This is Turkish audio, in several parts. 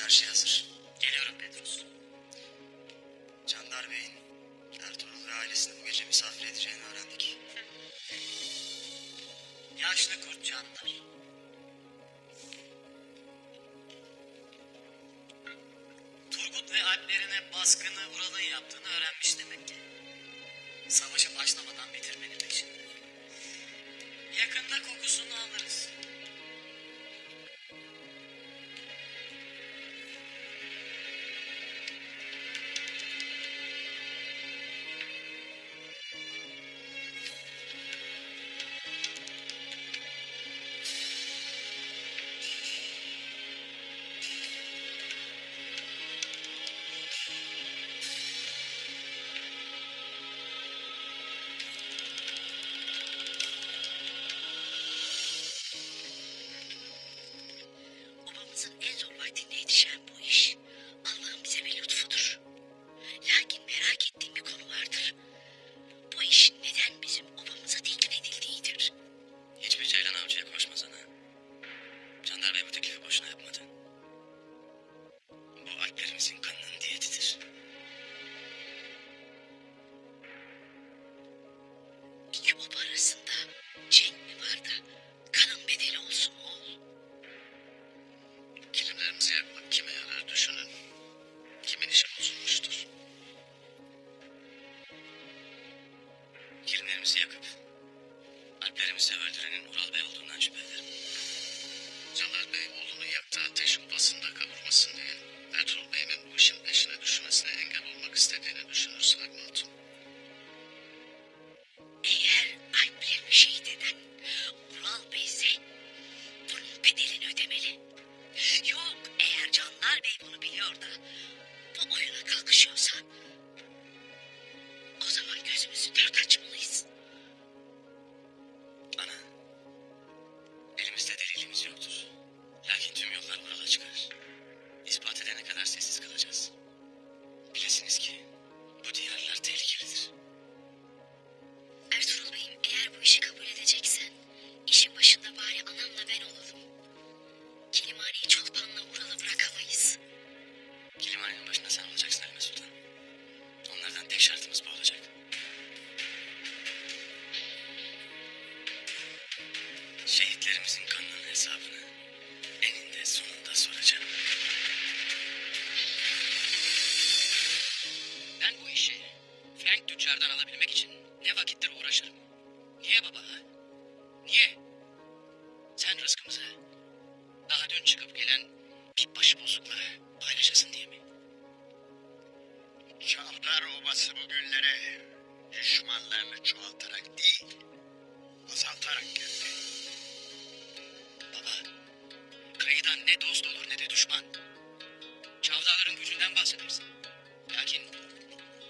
her şey hazır. Geliyorum Petrus. Candar Bey'in Ertuğrul ve ailesini bu gece misafir edeceğini öğrendik. Yaşlı kurt Candar. Turgut ve alplerine baskını Ural'ın yaptığını öğrenmiş demek ki. Savaşa başlamadan bitirmenin peşinde. Yakında kokusunu alırız. Obamızın en zor vaktinde yetişen bu iş Allah'ın bize bir lütfudur. Lakin merak ettiğim bir konu vardır. Bu işin neden bizim obamıza teklif edildiğidir. Hiçbir ceylan avcıya koşmaz ana. Candar Bey bu teklifi boşuna yapmadı. Bu alplerimizin kanının diyetidir. İki oba arasında cenk mi var da kanın bedeli olsun oğul? Kilimlerimizi yakmak kime yarar düşünün. Kimin işi bozulmuştur. Kilimlerimizi yakıp alplerimizi öldürenin Ural Bey olduğundan şüphe ederim. Candar Bey oğlunu yaktığı ateş obasında kavurmasın diye Ertuğrul Bey'in bu işin peşine düşmesine engel olmak istediğini düşünür Saygı Hatun. Eğer alplerini şehit eden Ural Bey ise bunun bedelini ödemeli. Yok, eğer Candar Bey bunu biliyor da bu oyuna kalkışıyorsa o zaman gözümüzü dört açmalıyız. Ana, elimizde delilimiz yoktur. Lakin tüm yollar Ural'a çıkar. İspat edene kadar sessiz kalacağız. Bilesiniz ki bu diyarlar tehlikelidir. Ertuğrul Bey'im, eğer bu işi kabul edeceksen işin başında bari anamla ben olalım. Kelimhaneyi Çolpan'la Ural'a bırakamayız. Kilimhanenin başında sen olacaksın Halime Sultan. Onlardan tek şartımız bu olacak. Şehitlerimizin kanının hesabını eninde sonunda soracağım. Ben bu işi Frank tüccardan alabilmek için ne vakittir uğraşırım. Niye baba? Niye? Sen rızkımızı daha dün çıkıp gelen bir başıbozukla paylaşasın diye mi? Çavdar Obası bugünlere düşmanlarını çoğaltarak değil, azaltarak geldi. Baba, kıyıdan ne dost olur ne de düşman. Çavdarların gücünden bahsedersin. Lakin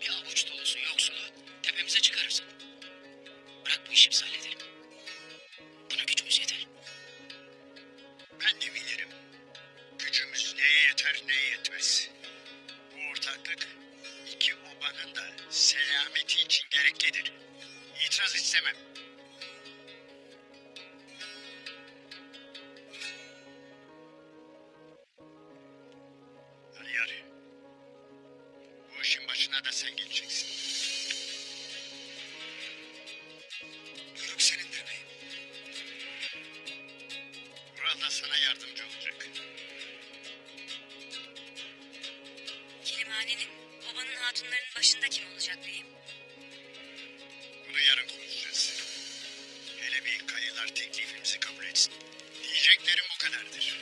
bir avuç dolusu yoksulu tepemize çıkarırsın. Bırak bu işi biz halledelim. Buna gücümüz yeter. Ben de bilirim. Gücümüz neye yeter neye yetmez. Bu ortaklık iki obanın da selameti için gereklidir. İtiraz istemem. Aliyar, bu işin başına da sen geleceksin. Yörük senindir beyim. Ural da sana yardımcı olacak. Kelimhanenin babanın hatunlarının başında kim olacak beyim? Bunu yarın konuşacağız. Hele bir kayılar teklifimizi kabul etsin. Diyeceklerim bu kadardır.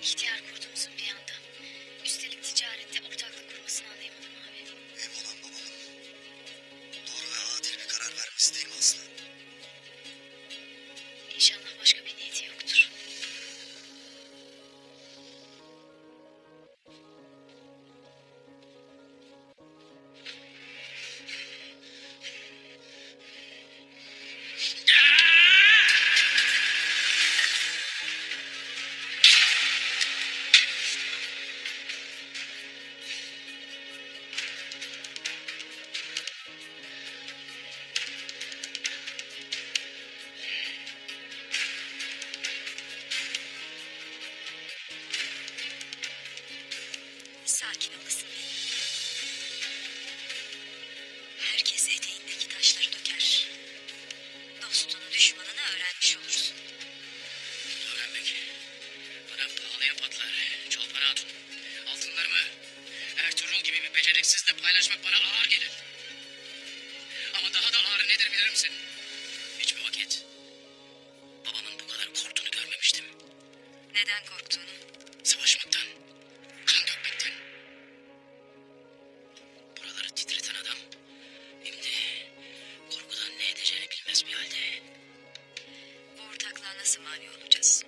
İhtiyar kurdumuzun bir anda. Üstelik ticarette ortaklık kurmasını anlayamadım abi. Hem olan babamın doğru ve adil bir karar vermesi değil mi Aslı? İnşallah başka bir niyeti yoktur. paylaşmak bana ağır gelir. Ama daha da ağır nedir bilir misin? Hiçbir vakit babamın bu kadar korktuğunu görmemiştim. Neden korktuğunu? Savaşmaktan, kan dökmekten. Buraları titreten adam şimdi korkudan ne edeceğini bilmez bir halde. Bu ortaklığa nasıl mani olacağız?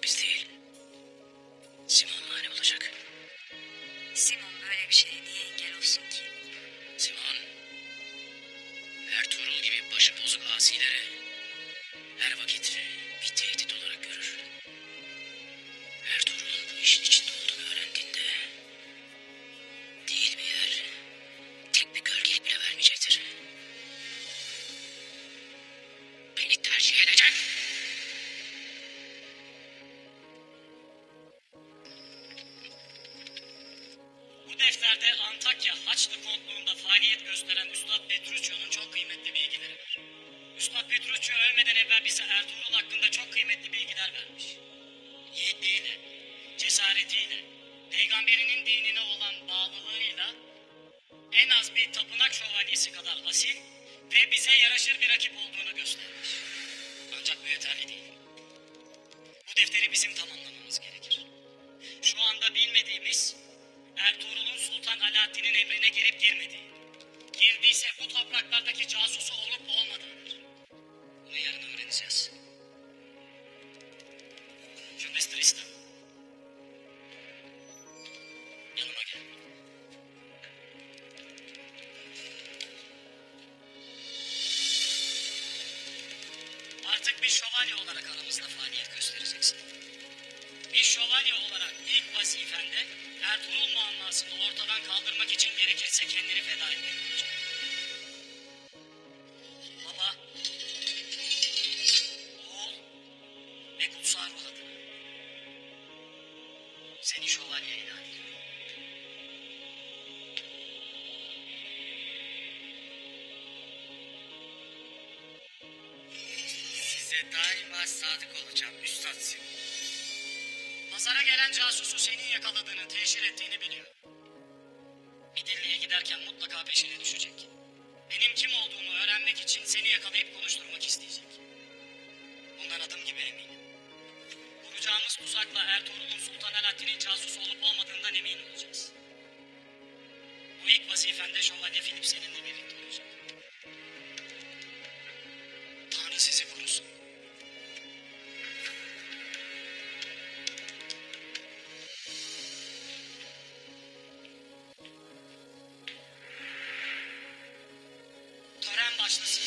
Biz değil, Simon mani olacak. Simon böyle bir şeye niye engel olsun ki? Simon, Ertuğrul gibi başı bozuk asileri her vakit bir tehdit olarak görür. Ertuğrul'un bu işin içinde olduğunu öğrendiğinde değil bir yer, tek bir gölgelik bile vermeyecektir. Beni tercih edecek. Bu defterde Antakya Haçlı Kontluğu'nda faaliyet gösteren Üstad Petrucci'nin çok kıymetli bilgileri var. Üstad Petrucci ölmeden evvel bize Ertuğrul hakkında çok kıymetli bilgiler vermiş. Yiğitliğiyle, cesaretiyle, peygamberinin dinine olan bağlılığıyla en az bir tapınak şövalyesi kadar asil ve bize yaraşır bir rakip olduğunu göstermiş. Ancak bu yeterli değil. Bu defteri bizim tamamlamamız gerekir. Şu anda bilmediğimiz Ertuğrul'un Sultan Alaaddin'in emrine girip girmediği, girdiyse bu topraklardaki casusu olup olmadığıdır. Bunu yarın öğreneceğiz. Je me stresse. Yanıma gel. Artık bir şövalye olarak aramızda faaliyet göstereceksin. Bir şövalye olarak ilk vazifende Ertuğrul muammasını ortadan kaldırmak için gerekirse kendini feda etmek olacak. Baba, oğul ve kutsal ruh adına seni şövalye ilan ediyorum. Size daima sadık olacağım Üstad Simon. Pazara gelen casusu senin yakaladığını, teşhir ettiğini biliyor. Midilli'ye giderken mutlaka peşine düşecek. Benim kim olduğumu öğrenmek için seni yakalayıp konuşturmak isteyecek. Bundan adım gibi eminim. Kuracağımız tuzakla Ertuğrul'un Sultan Alaaddin'in casusu olup olmadığından emin olacağız. Bu ilk vazifende Şövalye Filip seninle birlikte olacak. Tanrı sizi korusun. Tören başlasın.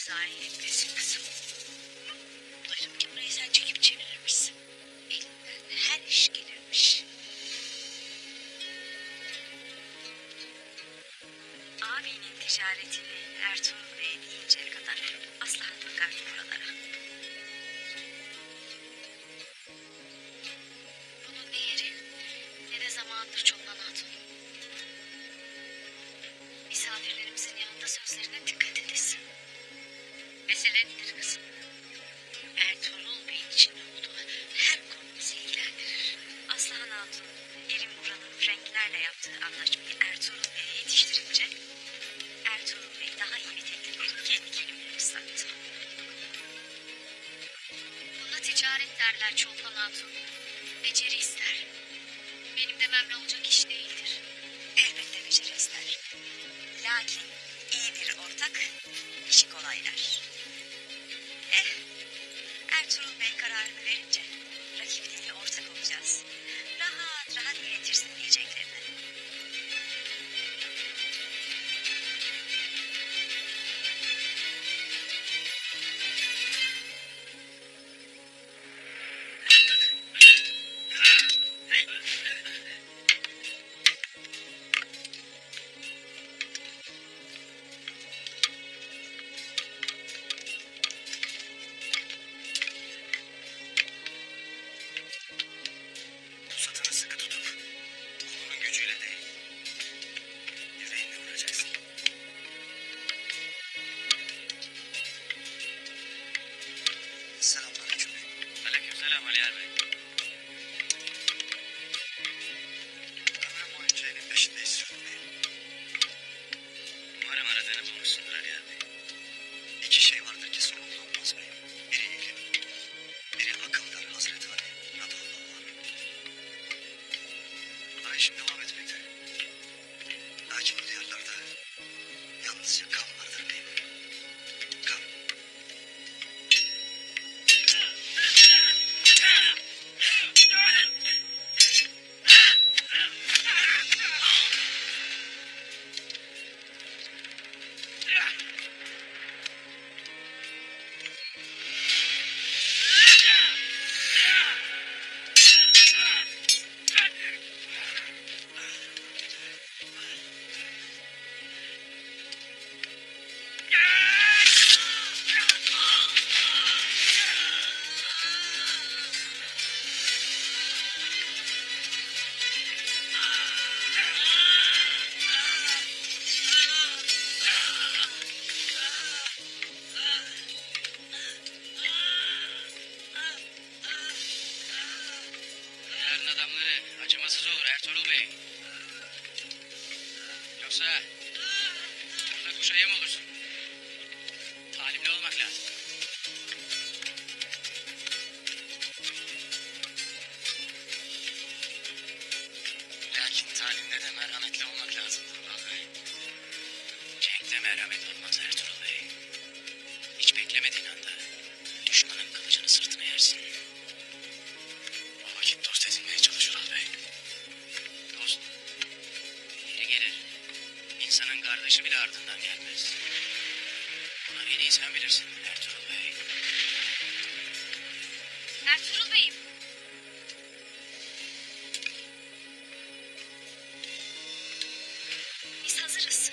sahilindesin kızım. Duydum ki burayı sen çekip çevirirmişsin. Elinden her iş gelirmiş. Abinin ticaretini Ertuğrul Bey'e deyinceye kadar Aslıhan bakardı buralara. Bunun ne yeri ne de zamandır Çoban Hatun. Misafirlerimizin yanında sözlerine dikkat edesin. Mesele nedir kızım? Ertuğrul Bey'in içinde olduğu her konu bizi ilgilendirir. Aslıhan Hatun, Erim Murat'ın Franklerle yaptığı anlaşmayı Ertuğrul Bey'e yetiştirince Ertuğrul Bey daha iyi bir teklifleri kendi kendine ıslattı. Buna ticaret derler Çoban Hatun. Beceri ister. Benim dememle olacak iş değildir. Elbette beceri ister. Lakin iyi bir ortak işi kolaylar. Ertuğrul Bey kararını verince rakip değil ortak olacağız. Rahat rahat yönetirsin diyeceklerini. Pusatını sıkı tutup kolunun gücüyle değil, yüreğinle vuracaksın. Selamünaleyküm. Aleykümselam Aliyar Bey. Ömrüm boyunca elin peşindeyiz sürünmeyin. Umarım aradığını bulmuşsundur Aliyar Bey. İki şey vardır ki sonunda olmaz beyim. Biri ilim, biri akıldır Hazreti Ali. Radıyallahu anh. Daha işim devam etmekte. Lakin bu diyarlarda yalnızca kan vardır beyim. Kan. Yarın adamları acımasız olur Ertuğrul Bey. Yoksa burada kuşa yem olursun. Talimli olmak lazım. Lakin talimde de merhametli olmak lazım Tural Bey. Cenk'te merhamet olmaz Ertuğrul Bey. Hiç beklemediğin anda düşmanın kılıcını sırtına yersin. O vakit dost edinmeye çalış Ural Bey. Dost yeri gelir. İnsanın kardeşi bile ardından gelmez. Bunu en iyi sen bilirsin Ertuğrul Bey. Ertuğrul Bey'im. Biz hazırız.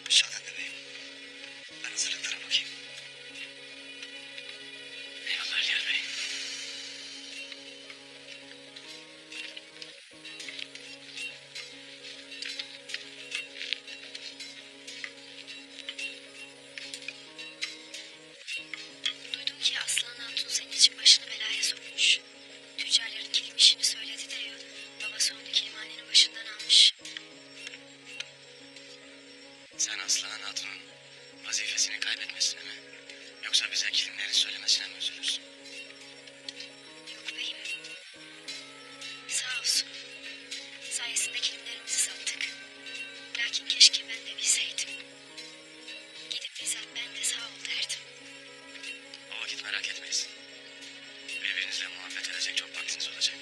Müsaadenle beyim. Ben hazırlıklara bakayım. Eyvallah Aliyar Bey. Duydum ki Aslan Hatun senin için başını belaya sokmuş. Tüccarların kilim işini söyledi de babası onu kilimhanenin başından almış. Sen Aslıhan Hatun'un vazifesini kaybetmesine mi? Yoksa bize kilimleri söylemesine mi üzülürsün? Yok beyim. Sağ olsun. Sayesinde kilimlerimizi sattık. Lakin keşke ben de bilseydim. Gidip bize Birbirinizle muhabbet edecek çok vaktiniz olacak.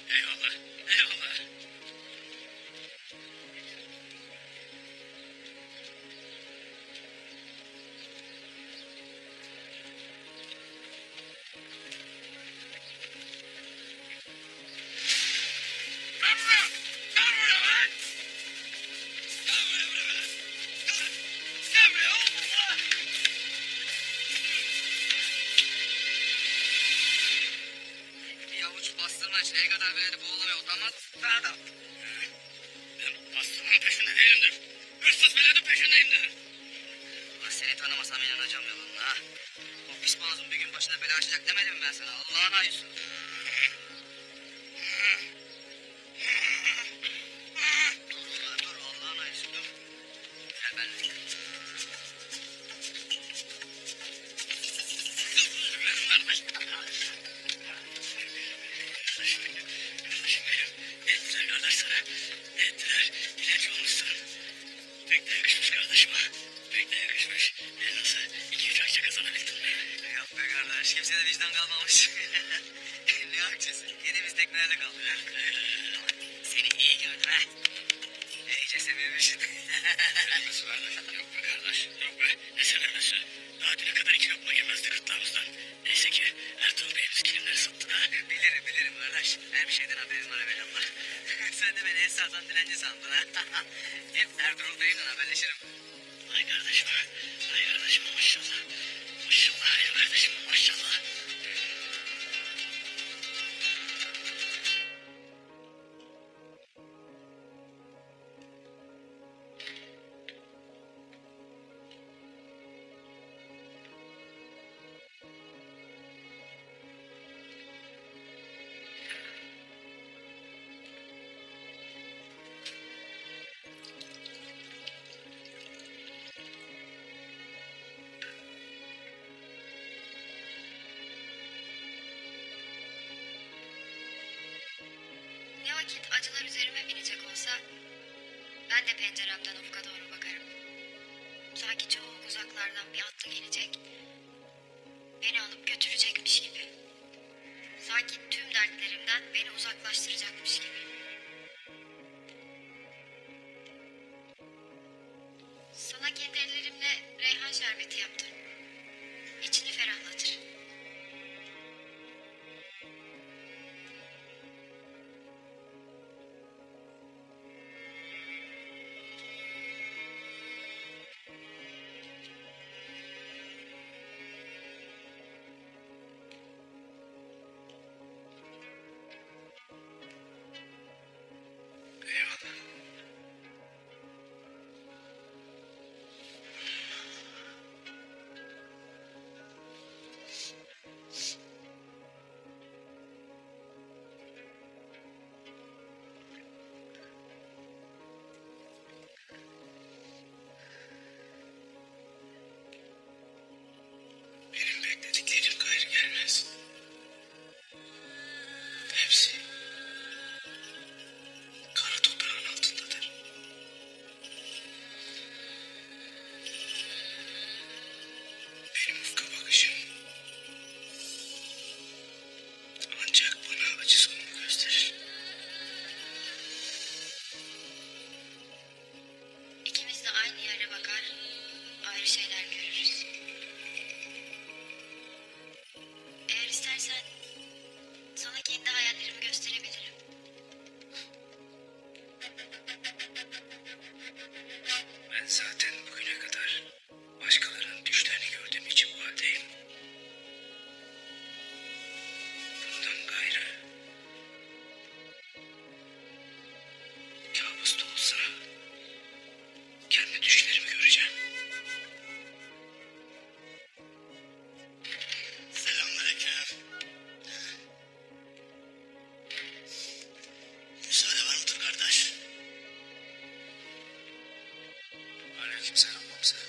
Eyvallah, eyvallah. Gel buraya! Gel buraya lan! Gel buraya! Gel buraya! Allah! Bir avuç bastırma için el kadar verdi boğulamaya utanmaz mısın adam? Ben bastırmanın peşinde değilimdir. Hırsız veletin peşindeyimdir. Ulan seni tanımasam inanacağım yalanına ha. O pis mazlum bir gün başına bela açacak demedim mi ben sana? Allah'ın ayısı. Dur ulan dur Allah'ın ayısı dur. Gel benimle. Kardeşim benim. Ettiler kardeş sana. Ettiler. İlaç olmuşsun. Pek de yakışmış kardeşime. Pek de yakışmış. Nasıl? 2-3 akçe kazanabildin mi? Yok be kardeş kimse de vicdan kalmamış. Ne akçesi? Yediğimiz teknelerle kaldı ya. Seni iyi gördüm ha. İyice sevinmişsin. Nasıl kardeş? Yok be kardeş. Yok be. Ne severmesi? Daha düne kadar 2 lokma girmezdi gırtlağımızdan. Neyse ki Ertuğrul Bey'imiz kilimleri sattı da. Bilirim kardeş. Her bir şeyden haberim var evvelallah. Sen de beni esasdan dilenci sandın ha. Hep Ertuğrul Bey'le haberleşirim. Ay kardeşim. Ay kardeşim maşallah. Maşallah ay kardeşim maşallah. Ne vakit acılar üzerime binecek olsa ben de penceremden ufka doğru bakarım. Sanki çok uzaklardan bir atlı gelecek, beni alıp götürecekmiş gibi. Sanki tüm dertlerimden beni uzaklaştıracakmış gibi. Sana kendi ellerimle reyhan şerbeti yaptım. İçini ferahlatır. Eyvallah. Benim beklediklerim gayrı gelmez. Hepsi kara toprağın altındadır. Benim ufka bakışım ancak bana acı sonunu gösterir. İkimiz de aynı yere bakar, ayrı şeyler görürüz. Eğer istersen sana kendi hayallerimi gösterebilirim. Ben zaten bugüne kadar başkalarının düşlerini gördüğüm için bu haldeyim. Bundan gayrı kabus da olsa kendi düşlerimi göreceğim. Selamünaleyküm. Müsaade var mıdır kardeş? Aleykümselam komiserim.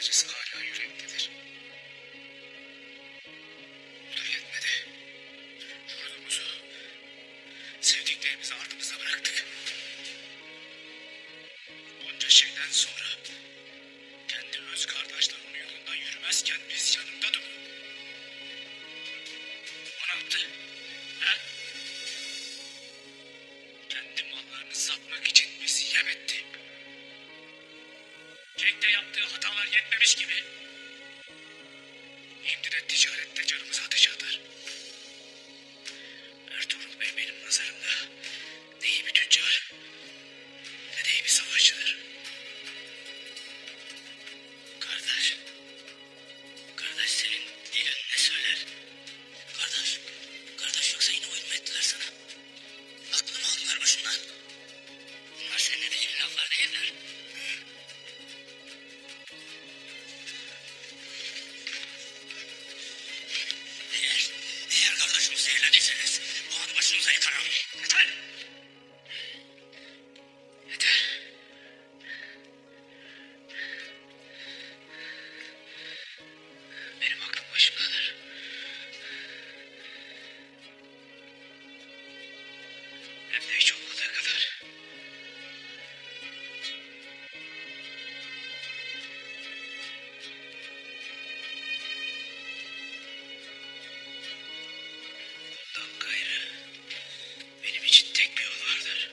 acısı hala yürektedir. Bu da yetmedi. Yurdumuzu, sevdiklerimizi ardımıza bıraktık. Bunca şeyden sonra kendi öz kardeşler onun yolundan yürümezken biz yanında durduk. O ne yaptı? Ha? Kendi mallarını satmak için bizi yem etti. Cenk'te yaptığı hatalar yetmemiş gibi şimdi de ticarette canımızı ateşe atar. Ertuğrul Bey benim nazarımda ne iyi bir tüccar ne de iyi bir savaşçıdır. Kardeş, kardeş senin dilin ne söyler? Kardeş yoksa yine oyun mu ettiler sana? Aklını mı aldılar başından? Bunlar senin de dilin laflar değiller. Eğer kardeşimi zehirlediyseniz bu anı başınıza yıkarım. Yeter! Yeter. Benim aklım başımdadır. Hem de hiç olmadığı kadar. Bundan gayrı benim için tek bir yol vardır.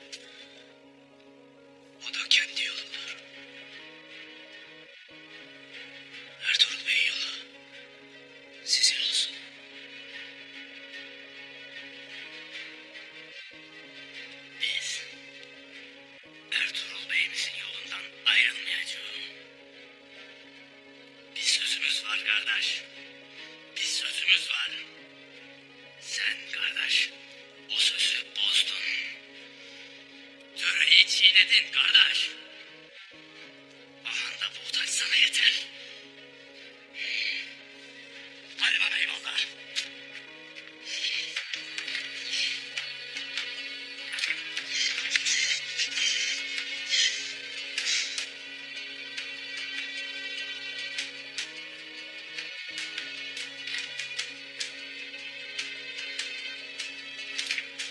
O da kendi yolumdur. Ertuğrul Bey'in yolu sizin olsun. Biz Ertuğrul Bey'imizin yolundan ayrılmayacağız. Bir sözümüz var kardeş. Bir sözümüz var. Sen kardeş o sözü bozdun. Töreyi çiğnedin kardeş. Ahanda bu utanç sana yeter. Hadi bana eyvallah.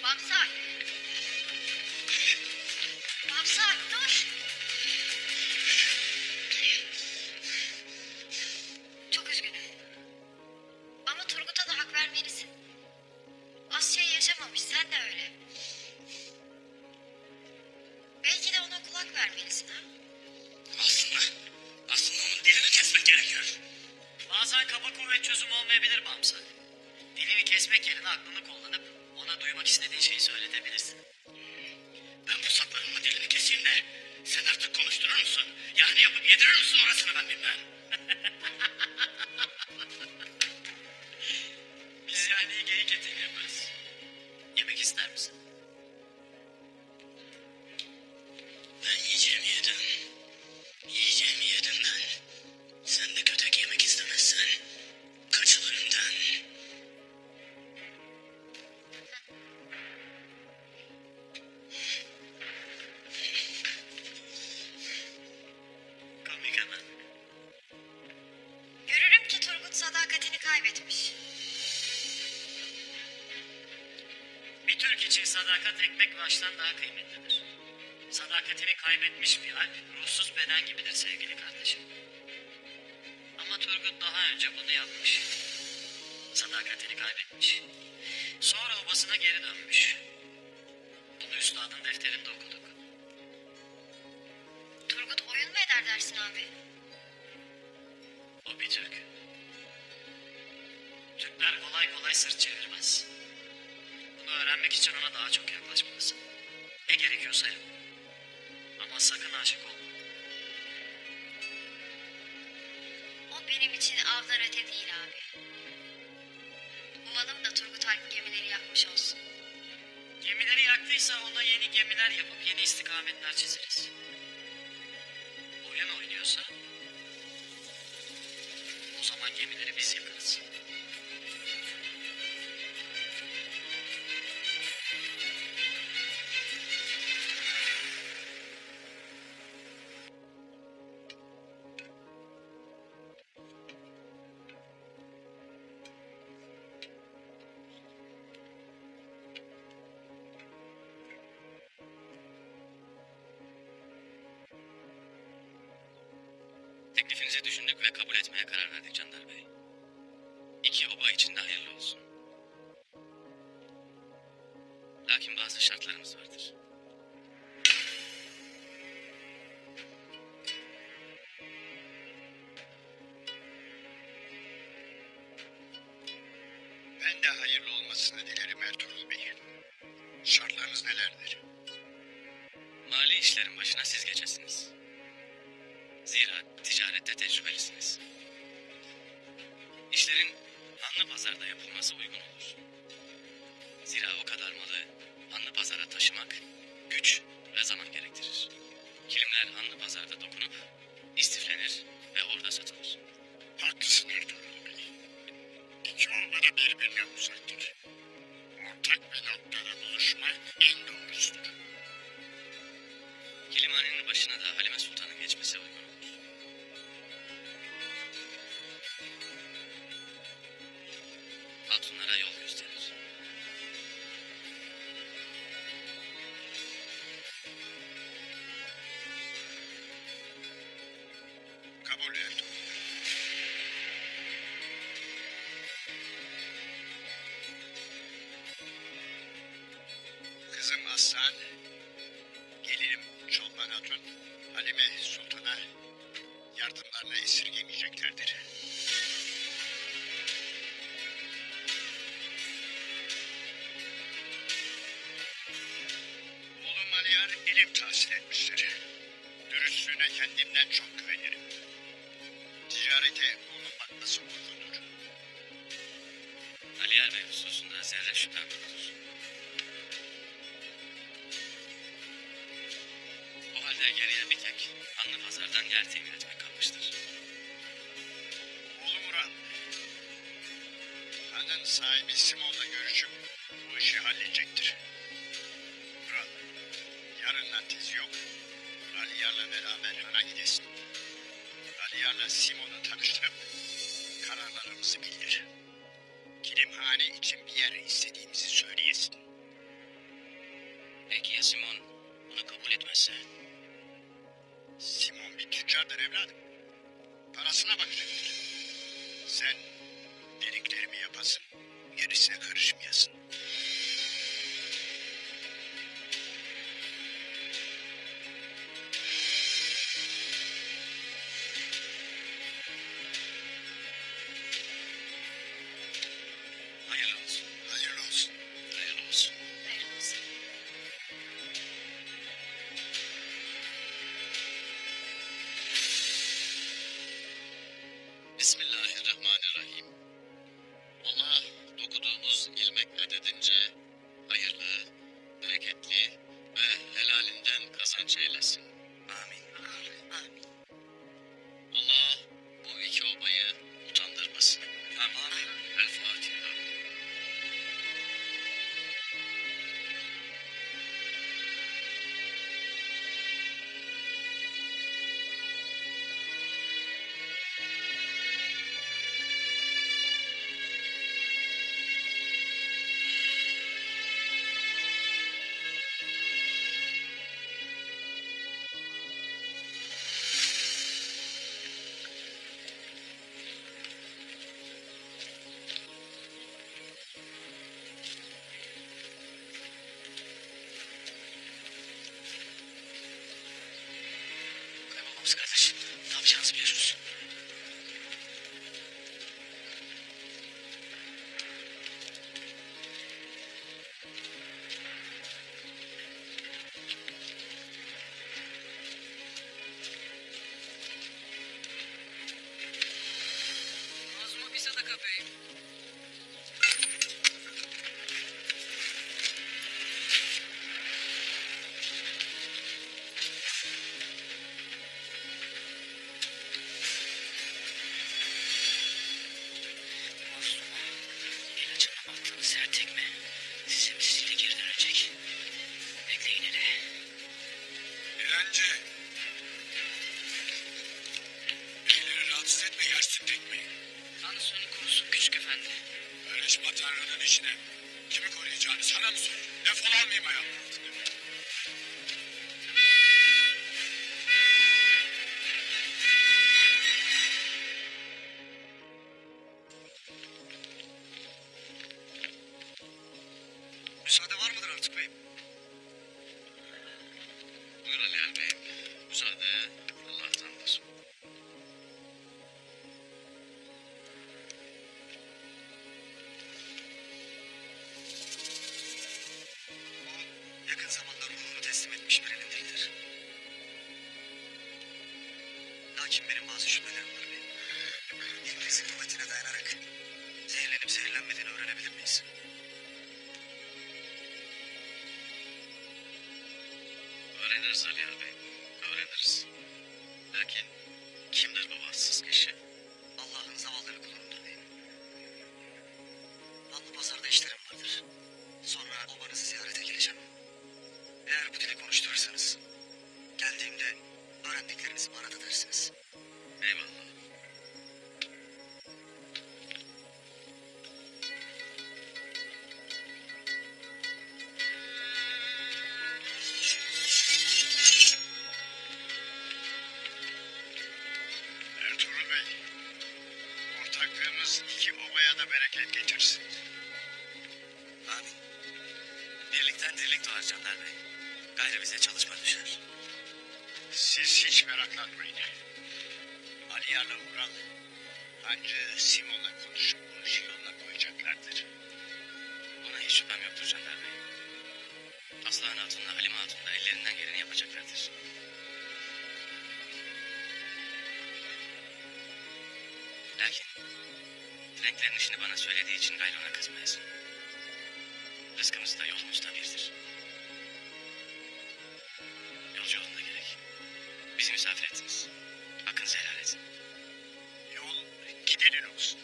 Bamsak. Bamsak dur. Çok üzgünüm. Ama Turgut'a da hak vermelisin. Az şey yaşamamış, sen de öyle. Belki de ona kulak vermelisin ha. Aslında onun dilini kesmek gerekiyor. Bazen kaba kuvvet çözüm olmayabilir Bamsak. Dilini kesmek yerine aklını kullanıp ona duymak istediğin şeyi söyletebilirsin. Ben bu saklarımla dilini keseyim de sen artık konuşturur musun? Yani yapıp yedirir misin orasını ben bilmem. Biz yani geyik eti yaparız. Yemek ister misin? Ben yiyeceğimi yedim. Yiyeceğimi yedim ben. Sen de kötek yemek istemezsen kaçıl önümden. Komik hemen. Görürüm ki Turgut sadakatini kaybetmiş. Bir Türk için sadakat ekmek ve aştan daha kıymetlidir. Sadakatini kaybetmiş bir alp, ruhsuz beden gibidir sevgili kardeşim. Ama Turgut daha önce bunu yapmış. Sadakatini kaybetmiş. Sonra obasına geri dönmüş. Bunu üstadın defterinde okuduk. Turgut oyun mu eder dersin abi? O bir Türk. Türkler kolay kolay sırt çevirmez. Bunu öğrenmek için ona daha çok yaklaşmalısın. Ne gerekiyorsa yap. Ama sakın aşık olma. O benim için avlar öte değil abi. Umalım da Turgut Alp gemileri yakmış olsun. Gemileri yaktıysa ona yeni gemiler yapıp yeni istikametler çizeriz. Oyun oynuyorsa o zaman gemileri biz yakarız. İyice düşündük ve kabul etmeye karar verdik Candar Bey. İki oba için de hayırlı olsun. Lakin bazı şartlarımız vardır. Ben de hayırlı olmasını dilerim Ertuğrul Bey. Şartlarınız nelerdir? Mali işlerin başına siz geçesiniz. Zira ticarette tecrübelisiniz. İşlerin Hanlı Pazar'da yapılması uygun olur. Zira o kadar malı Hanlı Pazar'a taşımak güç ve zaman gerektirir. Kilimler Hanlı Pazar'da dokunup istiflenir ve orada satılır. Haklısın Ertuğrul Bey. İki oba da birbirine uzaktır. Ortak bir noktada buluşmak en doğrusudur. Kilimhanenin başına da Halime Sultan'ın geçmesi uygun olur. Hatunlara yol gösterir. Kabul Ertuğrul. Kızım Aslan, gelinim Çolpan Hatun, Halime Sultan'a yardımlarını esirgemeyeceklerdir. Oğlum Aliyar ilim tahsil etmiştir. Dürüstlüğüne kendimden çok güvenirim. Ticarete onun bakması uygundur. Aliyar Bey hususunda zerre şüphem yoktur. O halde geriye bir tek Hanlı Pazar'dan yer temin etmek kalmıştır. Oğlum Ural, hanın sahibi Simon'la görüşüp bu işi halledecektir. Ural, yarından tez yok. Aliyar'la beraber hana gidesin. Aliyar'la Simon'u tanıştırıp kararlarımızı bildir. Kilimhane için bir yer istediğimizi söyleyesin. Peki ya Simon bunu kabul etmezse? Simon bir tüccardır evladım. Parasına bakacaktır. Sen dediklerimi yapasın, gerisine karışmayasın. Hayırlı olsun. Hayırlı olsun. Hayırlı olsun. Hayırlı olsun. Bismillahirrahmanirrahim. Allah dokuduğumuz ilmek ededince hayırlı, bereketli ve helalinden kazanç eylesin. Amin. Amin. Amin. Allah bu iki obayı utandırmasın. Amin. El Fatiha. Kaybolmamız kardeş. Ne yapacağımızı biliyoruz. Ağzıma bir sadaka beyim. Lakin benim bazı şüphelerim var beyim. İngiliz'in kuvvetine dayanarak zehirlenip zehirlenmediğini öğrenebilir miyiz? Öğreniriz Aliyar Bey. Öğreniriz. Lakin kimdir bu bahtsız kişi? Allah'ın zavallı kulundur beyim. Anlı pazarda işlerim vardır. Sonra obanızı ziyarete geleceğim. Eğer bu dili konuşturursanız geldiğimde öğrendiklerinizi bana da dersiniz. Eyvallah. Ertuğrul Bey, ortaklığımız iki obaya da bereket getirsin. Amin. Birlikten dirlik doğar Canlar Bey. Gayrı bize çalışma düşer. Siz hiç meraklanmayın. Aliyar'la Ural, hancı Simon'la konuşup bu işi yoluna koyacaklardır. Buna hiç şüphem yoktur Canlar Bey. Aslan Hatun'la Halime Hatun da ellerinden geleni yapacaklardır. Lakin Franklerin işini bana söylediği için gayrı ona kızmayız. Rızkımız da yolumuz da birdir. Yolcu yolunda gerek. Bizi misafir ettiniz. Hakkınızı helal edin. Yol giderin olsun.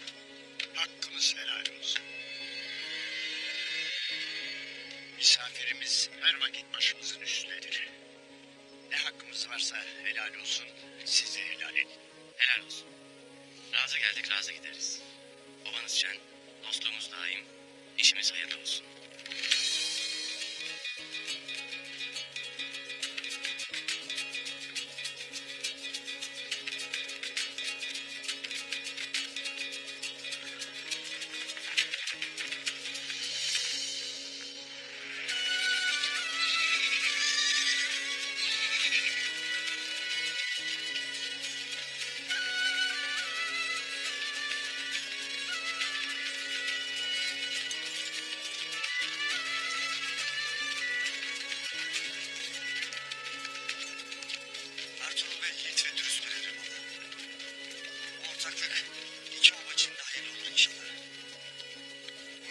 Hakkınız helal olsun. Misafirimiz her vakit başımızın üstündedir. Ne hakkımız varsa helal olsun, size helal edin. Helal olsun. Razı geldik, razı gideriz. Obanız şen, dostluğumuz daim, işimiz hayırlı olsun. Ertuğrul Bey yiğit ve dürüst bir elemanı. Bu ortaklık iki oba için de hayırlı olur inşallah.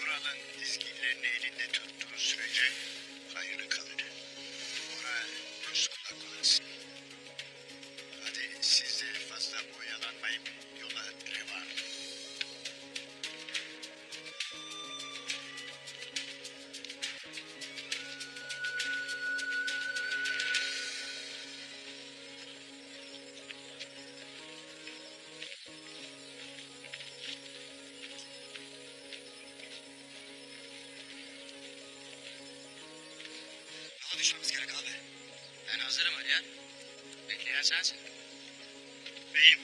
Ural'ın dizginlerini elinde tuttuğu sürece hayırlı kalır. Ona göz kulak olasın. Hadi siz de fazla oyalanmayıp yola devam. Yola düşmemiz gerek abi. Ben hazırım Aliyar. Bekleyen sensin. Beyim,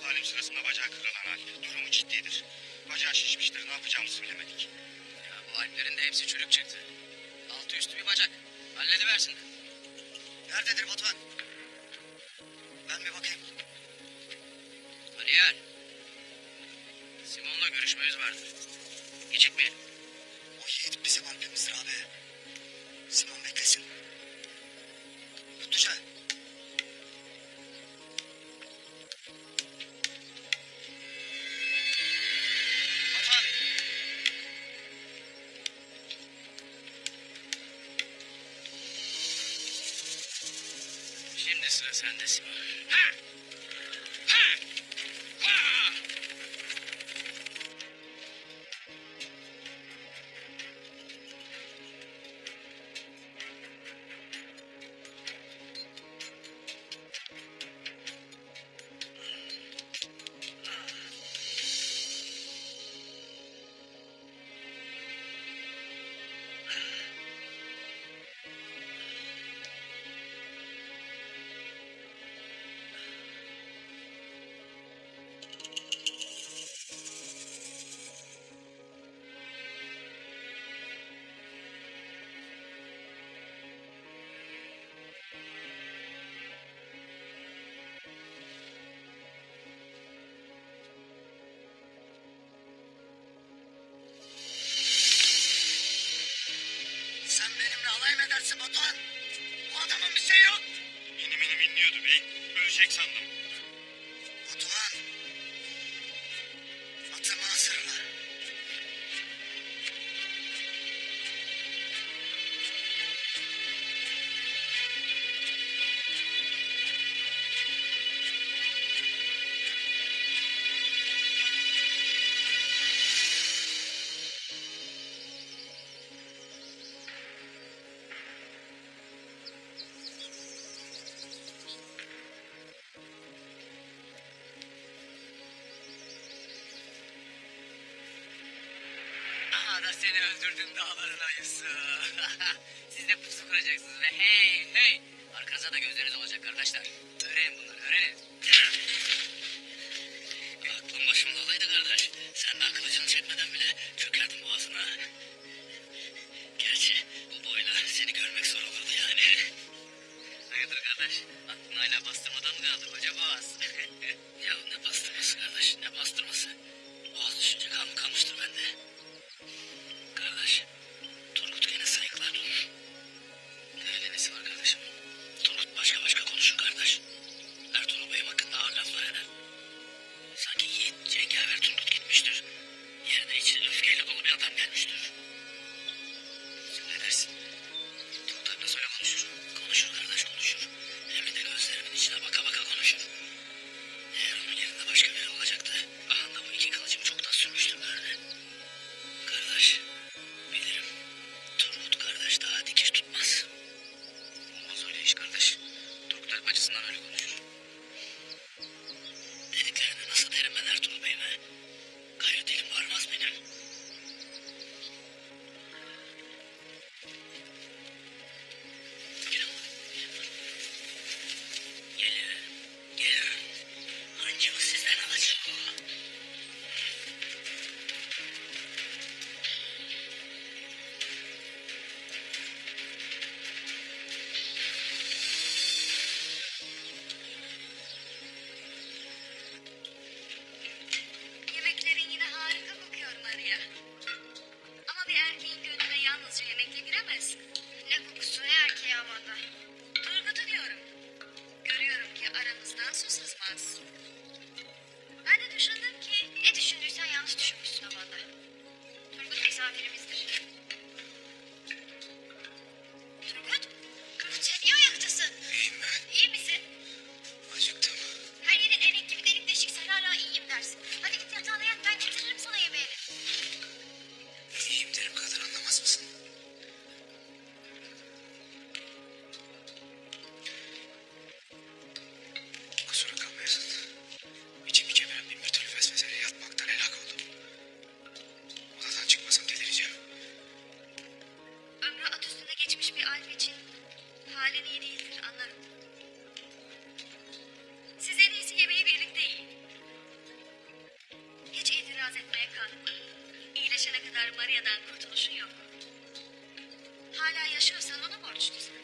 Talim sırasında bacağı kırılan Alp. Durumu ciddidir. Bacağı şişmiştir. Ne yapacağımızı bilemedik. Ya bu Alplerin de hepsi çürük çıktı. Altı üstü bir bacak. Hallediversin. Nerededir Batuhan? Ben bir bakayım. Aliyar. Simon'la görüşmemiz vardı. Gecikmeyelim. O yiğit bizim Alp'imizdir abi. Simon beklesin. Kutluca. Batuhan. Şimdi sıra sende Simon. Ha! Ha! Ha! Bey, ölecek sandım. Batuhan. Atımı hazırla. Aha da seni öldürdüm dağların ayısı. Siz de pusu kuracaksınız ve hey hey. Arkanıza da gözleriniz olacak kardeşler. Öğrenin bunları öğrenin. Aklım başımda olaydı kardeş. Sen daha kılıcını çekmeden bile çökerdim boğazına. Gerçi bu boyla seni görmek zor olurdu yani. Hayırdır kardeş? Aklın hala bastırmadan mı kaldı koca boğaz? Ya ne bastırması kardeş, ne bastırması? Boğaz düşünce kan mı kalmıştır bende? Kardeş, Turgut gene sayıklar. Öyle nesi var kardeşim? Turgut başka konuşun kardeş. Ertuğrul Bey'im hakkında ağır laflar eder. Sanki yiğit cengaver Turgut gitmiştir. Yerine içi öfkeyle dolu bir adam gelmiştir. Sen ne dersin? Turgut hakkında söyle konuşur. Konuşur kardeş konuşur. Hem de gözlerimin içine baka konuşur. Eğer onun yerinde başka biri olacaktı, ahanda bu iki kılıcımı çoktan sürmüştüm derdi. Kardeş, bilirim. Turgut kardeş daha dikiş tutmaz. Olmaz öyle iş kardeş. Turgut Alp acısından öyle konuşur. Dediklerini nasıl derim ben Ertuğrul Bey'ime? Gayrı dilim varmaz benim. Gelin. Gelin. Hancımı sizden alacağım. Yemeklerin yine harika kokuyor Maria. Ama bir erkeğin gönlüne yalnızca yemekle giremez. Ne kokusu ne erkeği havada. Turgut'u diyorum. Görüyorum ki aramızdan su sızmaz. Ben de düşündüm ki ne düşündüysen yanlış düşünmüşsün havada. Turgut misafirimizdir. Turgut? Sen niye ayaktasın? İyiyim ben. İyi misin? Acıktım. Her yerin enek gibi delik deşik sen hala iyiyim dersin. Hadi git yatağına yat ben getiririm sana yemeğini. İyiyim derim kadar anlamaz mısın? Kusura kalmayasın. İçimi kemiren bin bir türlü vesveseyle yatmaktan helak oldum. Odadan çıkmasam delireceğim. Ömrü at üstünde geçmiş bir alp için halin iyi değildir anlarım. Siz en iyisi yemeği birlikte yiyin. Hiç itiraz etmeye kalkma. İyileşene kadar Maria'dan kurtuluşun yok. Hala yaşıyorsan ona borçlusun.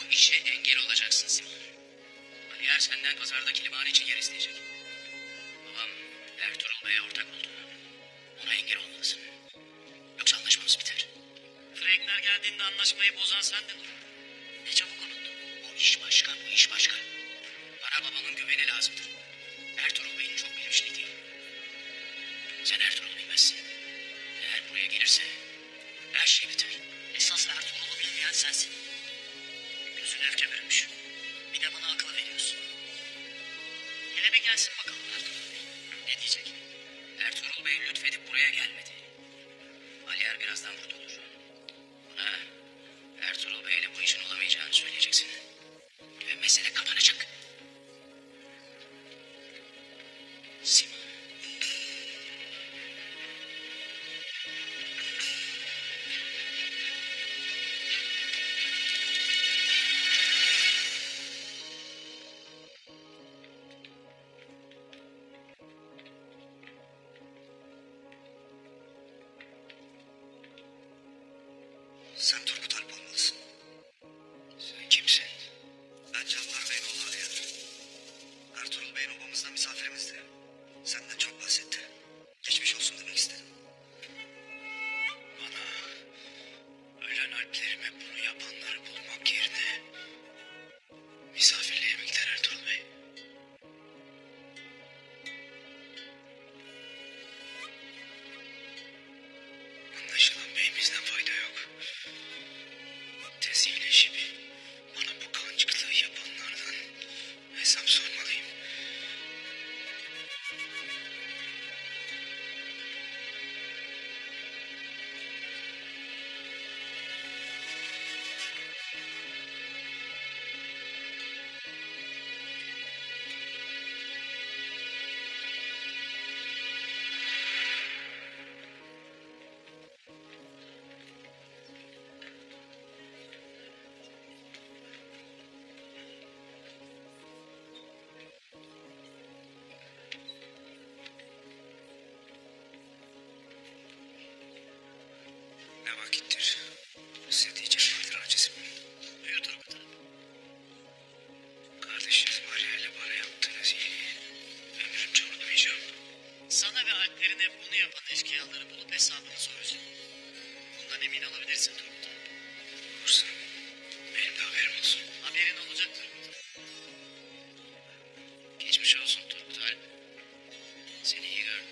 Bu işe engel olacaksın Simon. Aliyer senden pazardaki liman için yer isteyecek. Babam Ertuğrul Bey'e ortak oldu. Ona engel olmalısın. Yoksa anlaşmamız biter. Frankler geldiğinde anlaşmayı bozan sendin. Ne çabuk unuttun. O iş başka, bu iş başka. Bana babamın güveni lazımdır. Ertuğrul Bey'in çok bilmişliği. Sen Ertuğrul'u bilmezsin. Eğer buraya gelirse her şey biter. Esas Ertuğrul'u bilmeyen sensin. Gözün öfke bürümüş. Bir de bana akıl veriyorsun. Hele bir gelsin bakalım Ertuğrul Bey. Ne diyecek? Ertuğrul Bey lütfedip buraya gelmedi. Aliyer birazdan burada olur. Buna Ertuğrul Bey'le bu işin olamayacağını söyleyeceksin. Ve mesele kapanacak. Simon. Sen Turgut Alp olmalısın. Sen kimsin? Ben Canlar Bey'in oğlu Aliyer. Ertuğrul Bey'in obamızda misafirimizdi. Senden çok bahsetti. Geçmiş olsun demek istedim. Bana ölen alplerime bunu yapanları bulmak yerine misafirliğe mi gider Ertuğrul Bey? Anlaşılan beyimizden fayda yok. Tez iyileşip bana bu kancıklığı yapanlardan hesap sormalıyım. Ne vakittir? Size diyeceğim vardır acizim. Buyur Turgut abi. Kardeşiniz Maria ile bana yaptığınız iyiliği ömrümce unutmayacağım. Sana ve alplerine bunu yapan eşkıyaları bulup hesabını soracağım. Bundan emin olabilirsin Turgut abi. Olursa benim de haberim olsun. Haberin olacak Turgut abi. Geçmiş olsun Turgut Alp. Seni iyi gördüm.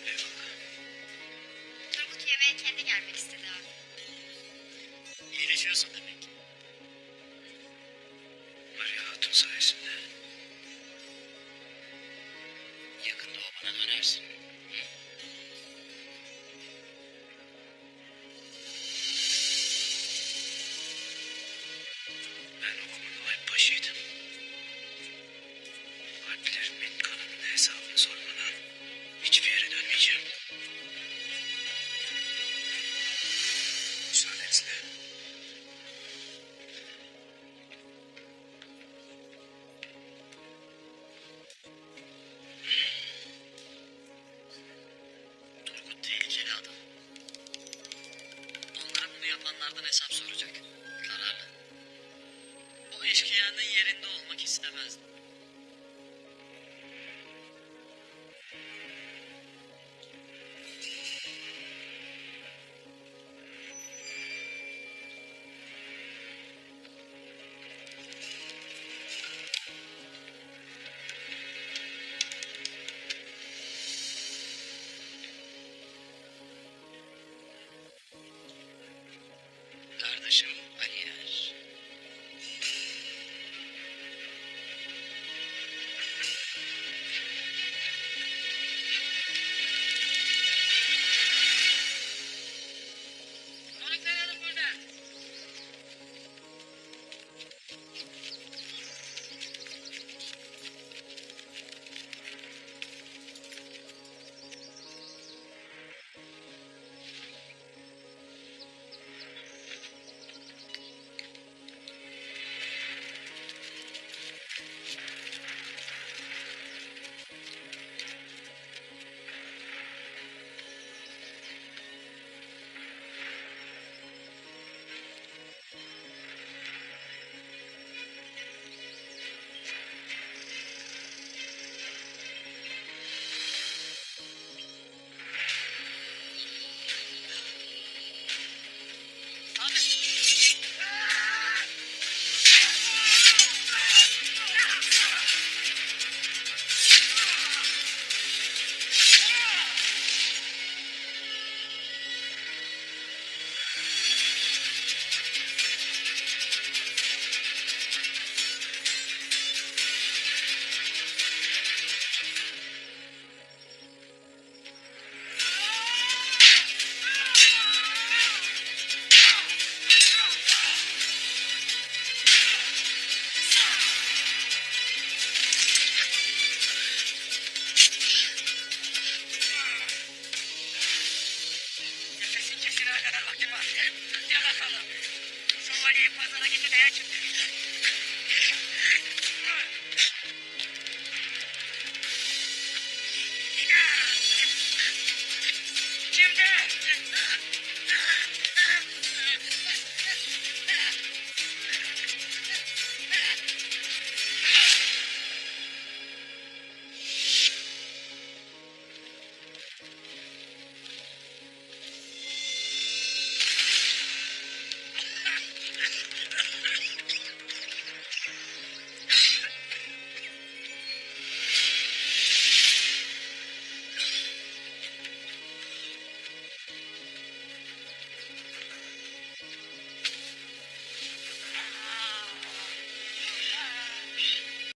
Eyvallah. Turgut yemeğe kendi gelmek istedi abi. İyileşiyorsun demek. Maria Hatun sayesinde. Yakında o bana dönersin. Hı? Ben okumanın Alp başıydım. Alplerimin kanının hesabını sormadan hiçbir yere dönmeyeceğim. Müsaadenizle. Turgut tehlikeli adam. Onlara bunu yapanlardan hesap soracak. Kararlı. O eşkıyanın yerinde olmak istemezdim. Kardeşim Aliyer. Konuklar alın burada. Nefesin kesine kadar vakit var. Hadi bakalım. Şövalyeyi pazara getir de ya şimdi.